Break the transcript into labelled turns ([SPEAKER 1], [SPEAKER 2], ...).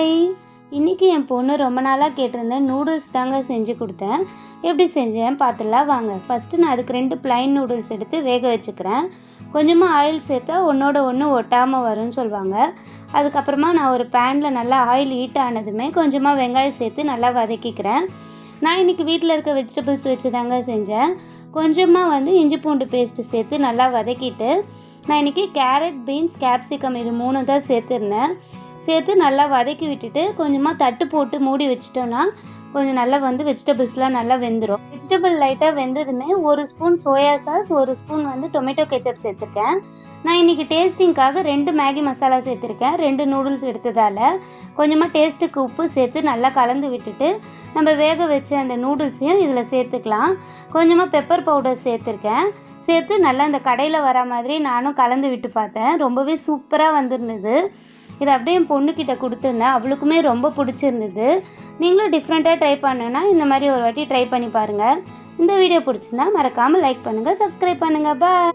[SPEAKER 1] Hi, இன்றைக்கி என் பொண்ணு ரொம்ப நாளாக கேட்டிருந்தேன் நூடுல்ஸ் தாங்க செஞ்சு கொடுத்தேன். எப்படி செஞ்சேன் பார்த்துலாம் வாங்க. ஃபஸ்ட்டு நான் அதுக்கு 2 ப்ளைன் நூடுல்ஸ் எடுத்து வேக வச்சுக்கிறேன். கொஞ்சமாக ஆயில் சேர்த்தா ஒன்றோட ஒன்று ஒட்டாமல் வரும்னு சொல்லுவாங்க. அதுக்கப்புறமா நான் ஒரு பேனில் நல்லா ஆயில் ஹீட் ஆனதுமே கொஞ்சமாக வெங்காயம் சேர்த்து நல்லா வதக்கிக்கிறேன். நான் இன்றைக்கி வீட்டில் இருக்க வெஜிடபிள்ஸ் வச்சு தாங்க செஞ்சேன். கொஞ்சமாக இஞ்சி பூண்டு பேஸ்ட்டு சேர்த்து நல்லா வதக்கிட்டு நான் இன்றைக்கி கேரட், பீன்ஸ், கேப்சிகம் இது 3 தான் சேர்த்துருந்தேன். சேர்த்து நல்லா வதக்கி விட்டுட்டு கொஞ்சமாக தட்டு போட்டு மூடி வச்சிட்டோன்னா கொஞ்சம் நல்லா வெஜிடபிள்ஸ்லாம் நல்லா வெந்துடும். வெஜிடபிள் லைட்டாக வெந்ததுமே 1 spoon soya sauce, 1 spoon tomato ketchup சேர்த்துருக்கேன். நான் இன்றைக்கி டேஸ்டிங்காக 2 மேகி மசாலா சேர்த்துருக்கேன். 2 நூடுல்ஸ் எடுத்ததால் கொஞ்சமாக டேஸ்ட்டுக்கு உப்பு சேர்த்து நல்லா கலந்து விட்டுட்டு நம்ம வேக வச்ச அந்த நூடுல்ஸையும் இதில் சேர்த்துக்கலாம். கொஞ்சமாக பெப்பர் பவுடர் சேர்த்துருக்கேன். சேர்த்து நல்லா இந்த கடையில் வர மாதிரி நானும் கலந்து விட்டு பார்த்தேன். ரொம்பவே சூப்பராக வந்திருந்தது. இதை அப்படியே என் பொண்ணுக்கிட்ட கொடுத்துருந்தேன். அவளுக்குமே ரொம்ப பிடிச்சிருந்தது. நீங்களும் டிஃப்ரெண்ட்டாக ட்ரை பண்ணணுன்னா இந்த மாதிரி ஒரு வாட்டி ட்ரை பண்ணி பாருங்கள். இந்த வீடியோ பிடிச்சிருந்தா மறக்காமல் லைக் பண்ணுங்கள், சப்ஸ்கிரைப் பண்ணுங்கள். பாய்.